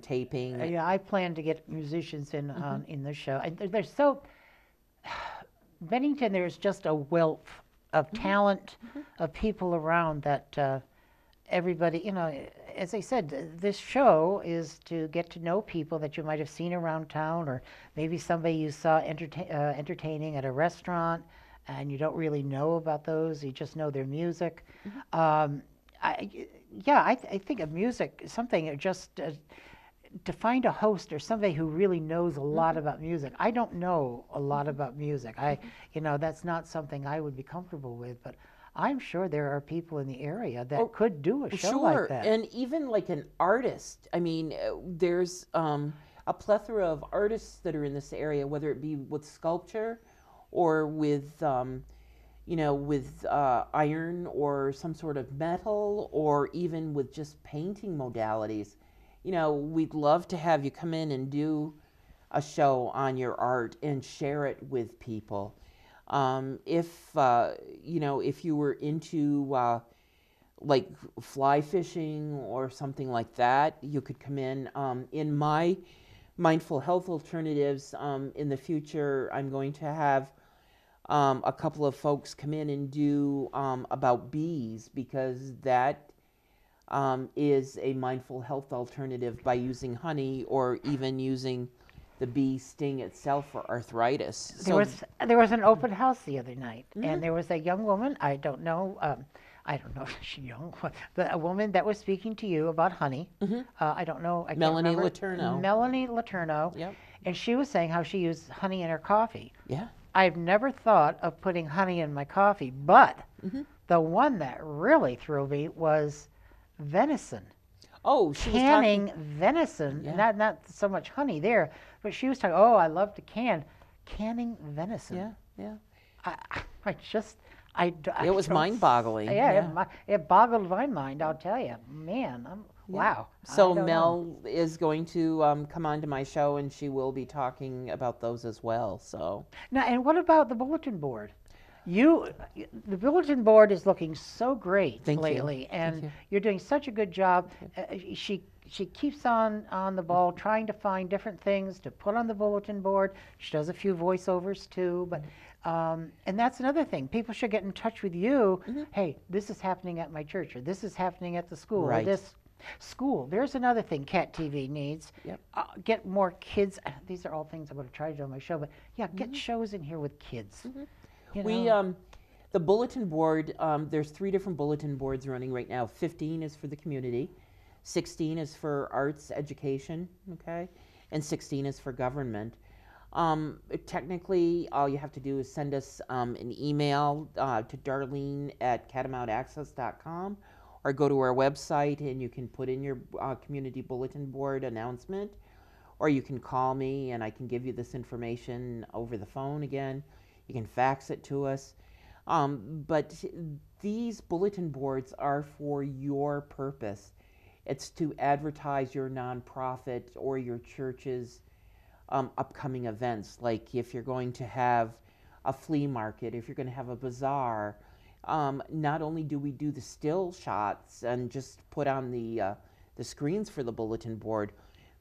taping. Yeah, I plan to get musicians in in the show. They're so Bennington. There's just a wealth of talent of people around that everybody. As I said, this show is to get to know people that you might have seen around town, or maybe somebody you saw entertaining at a restaurant, and you don't really know about those. You just know their music. I think of music something just. To find a host or somebody who really knows a lot about music. I don't know a lot about music. That's not something I would be comfortable with, but I'm sure there are people in the area that could do a show Sure, like that. and even like an artist. I mean, there's a plethora of artists that are in this area, whether it be with sculpture or with, with iron or some sort of metal, or even with just painting modalities. We'd love to have you come in and do a show on your art and share it with people. If you were into like fly fishing or something like that, you could come in. In my mindful health alternatives, in the future, I'm going to have a couple of folks come in and do about bees, because that is a mindful health alternative by using honey, or even using the bee sting itself for arthritis. There was an open house the other night, and there was a young woman. I don't know if she's young, but a woman that was speaking to you about honey. I don't know. I Melanie can't Letourneau. Melanie Letourneau. Yep. And she was saying how she used honey in her coffee. Yeah. I've never thought of putting honey in my coffee, but the one that really threw me was venison. Oh, she was Canning talking. venison, Yeah. not so much honey there, but she was talking, oh, I love to canning venison. Yeah, yeah. It was mind-boggling. Yeah, it boggled my mind, I'll tell you. Man, wow. So I don't Mel know. is going to come on to my show, and she will be talking about those as well. So Now, and what about the bulletin board? The bulletin board is looking so great Thank you. lately, and you. you're doing such a good job. She keeps on the ball, trying to find different things to put on the bulletin board. She does a few voiceovers too, but and that's another thing. People should get in touch with you. Hey, this is happening at my church, or this is happening at the school, Right. or this school. There's another thing Cat TV needs. Yep. Get more kids. These are all things I'm going to try to do on my show, but yeah, get shows in here with kids. You we know? the bulletin board. There's 3 different bulletin boards running right now. 15 is for the community, 16 is for arts education, okay, and 16 is for government. Technically, all you have to do is send us an email to Darlene at catamountaccess.com, or go to our website and you can put in your community bulletin board announcement, or you can call me and I can give you this information over the phone again. You can fax it to us. But these bulletin boards are for your purpose. It's to advertise your nonprofit or your church's upcoming events, like if you're going to have a flea market, if you're going to have a bazaar. Not only do we do the still shots and just put on the screens for the bulletin board,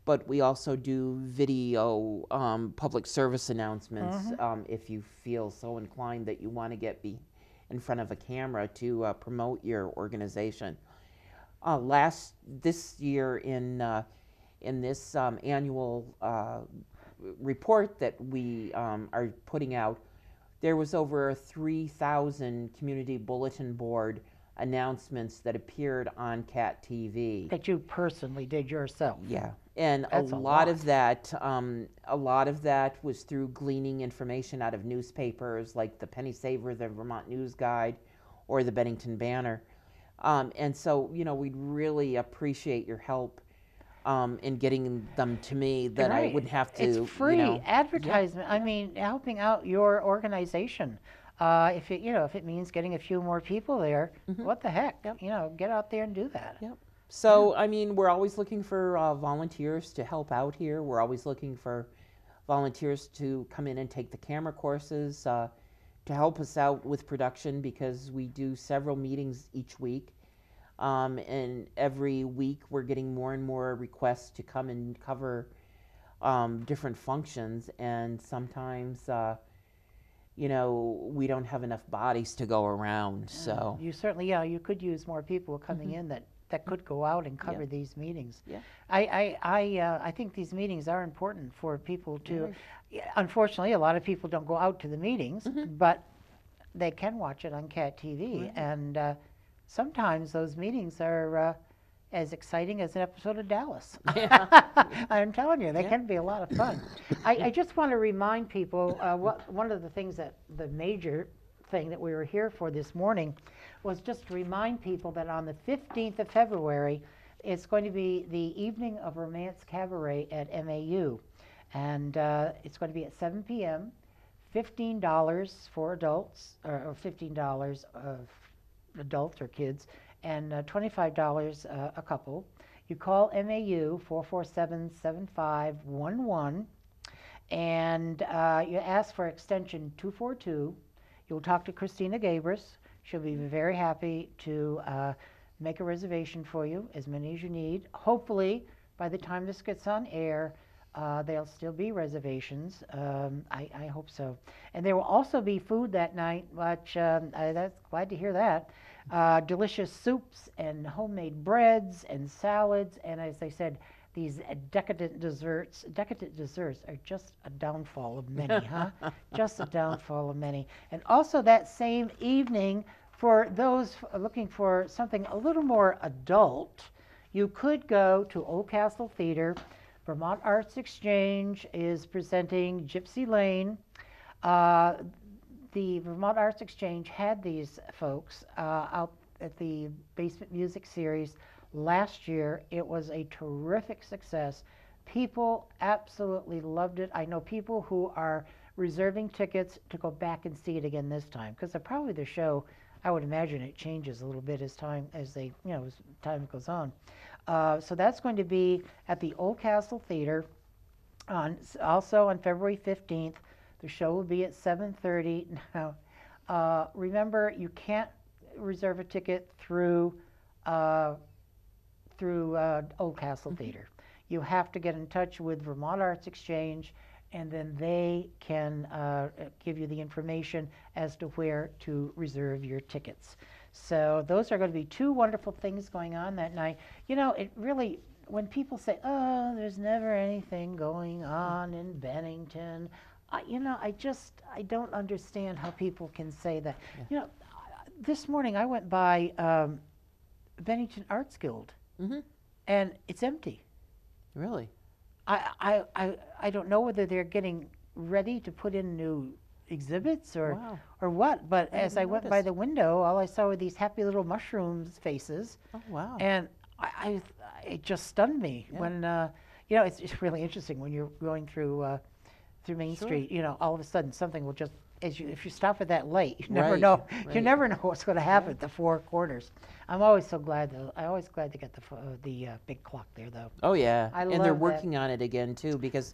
but we also do video public service announcements if you feel so inclined that you want to get in front of a camera to promote your organization. This year in this annual report that we are putting out, there was over 3,000 community bulletin board announcements that appeared on Cat TV. That you personally did yourself. Yeah, and That's a a lot lot. of that was through gleaning information out of newspapers like the Penny Saver, the Vermont News Guide, or the Bennington Banner. And so, we'd really appreciate your help in getting them to me, that I Right. wouldn't have to. It's free advertisement. I mean, helping out your organization. If it means getting a few more people there, what the heck? Get out there and do that. Yep. So, I mean, we're always looking for volunteers to help out here. We're always looking for volunteers to come in and take the camera courses, to help us out with production, because we do several meetings each week. And every week we're getting more and more requests to come and cover different functions. And sometimes, we don't have enough bodies to go around. So You certainly, you could use more people coming in that could go out and cover these meetings. Yeah. I think these meetings are important for people to. Unfortunately, a lot of people don't go out to the meetings, but they can watch it on Cat TV, and sometimes those meetings are as exciting as an episode of Dallas. I'm telling you, they can be a lot of fun. I just want to remind people one of the things the major thing that we were here for this morning was just to remind people that on the 15th of February, it's going to be the Evening of Romance Cabaret at MAU. And it's going to be at 7 p.m., $15 for adults, or $15 of adults or kids, and $25 a couple. You call MAU 447-7511, and you ask for extension 242. You'll talk to Christina Gabris. She'll be very happy to make a reservation for you, as many as you need. Hopefully, by the time this gets on air, there'll still be reservations. I hope so. And there will also be food that night, which that's glad to hear that. Delicious soups and homemade breads and salads, and as I said, these decadent desserts are just a downfall of many, huh? Just a downfall of many. And also that same evening, for those looking for something a little more adult, you could go to Old Castle Theater. Vermont Arts Exchange is presenting Gypsy Lane. The Vermont Arts Exchange had these folks out at the Basement Music Series last year. It was a terrific success. People absolutely loved it. I know people who are reserving tickets to go back and see it again this time, because probably the show, I would imagine it changes a little bit as time goes on. So that's going to be at the Old Castle Theater. Also on February 15th, the show will be at 7:30. Now, remember, you can't reserve a ticket through Old Castle Theater. You have to get in touch with Vermont Arts Exchange, and then they can give you the information as to where to reserve your tickets. So those are going to be two wonderful things going on that night. You know, it really, when people say, oh, there's never anything going on in Bennington, I don't understand how people can say that. Yeah. You know, this morning I went by Bennington Arts Guild, and it's empty. Really? I don't know whether they're getting ready to put in new exhibits or what, but as I went by the window, all I saw were these happy little mushrooms faces. Oh, wow. And it just stunned me when, it's really interesting when you're going through Main Street, all of a sudden something will just, if you stop at that light, you never know. Right. You never know what's going to happen at the four corners. I'm always so glad, though. I'm always glad to get the big clock there, though. Oh, yeah. And they're working on it again, too, because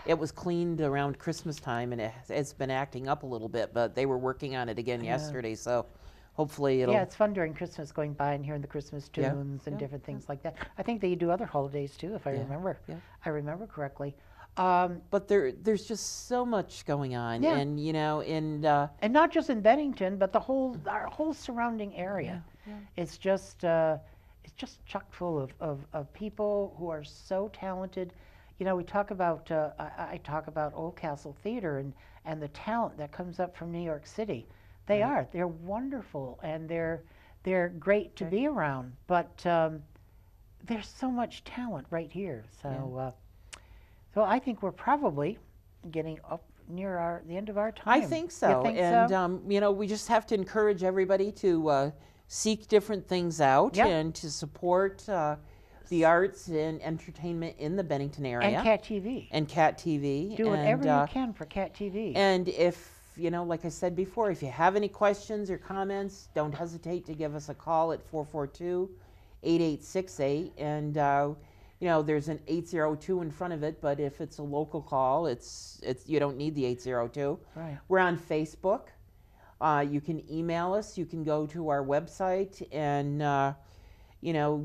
it was cleaned around Christmas time, and it's been acting up a little bit, but they were working on it again yesterday, so hopefully it'll... Yeah, it's fun during Christmas going by and hearing the Christmas tunes and different things like that. I think they do other holidays, too, if I remember. Yeah. I remember correctly. But there's just so much going on, and and not just in Bennington, but our whole surrounding area. Yeah. It's just chock full of people who are so talented. We talk about I talk about Old Castle Theater and the talent that comes up from New York City. They're wonderful, and they're great to be around. But there's so much talent right here. So. So I think we're probably getting up near the end of our time. I think so. We just have to encourage everybody to seek different things out and to support the arts and entertainment in the Bennington area. And Cat TV. Do whatever you can for Cat TV. And if, like I said before, if you have any questions or comments, don't hesitate to give us a call at 442-8868. And there's an 802 in front of it, but if it's a local call, it's you don't need the 802. Right. We're on Facebook. You can email us. You can go to our website and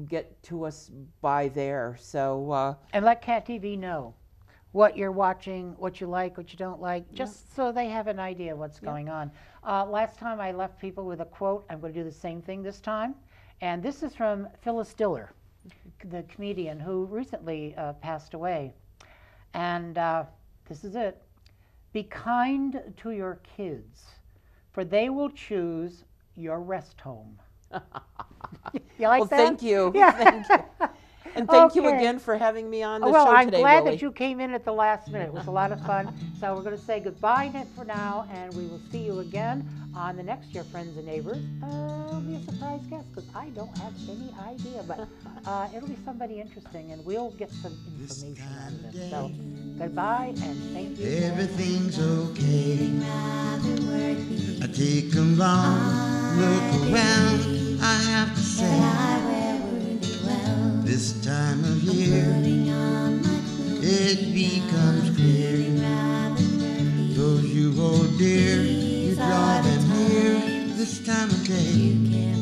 get to us by there. So and let Cat TV know what you're watching, what you like, what you don't like, just so they have an idea of what's going on. Last time I left people with a quote. I'm going to do the same thing this time, and this is from Phyllis Diller, the comedian who recently passed away. And this is it. Be kind to your kids, for they will choose your rest home. You like that? Thank you. Yeah. Thank you. And thank you Okay. again for having me on the Well, show I'm today, glad Willie. that you came in at the last minute. It was a lot of fun. So we're going to say goodbye for now, and we will see you again on the next Your Friends and Neighbors. It'll be a surprise guest because I don't have any idea, but it'll be somebody interesting, and we'll get some information out of them. So goodbye, and thank you. Everything's okay. I take a long look around, I have to say, this time of year, it becomes clear. Those you hold dear, you draw them near this time of day.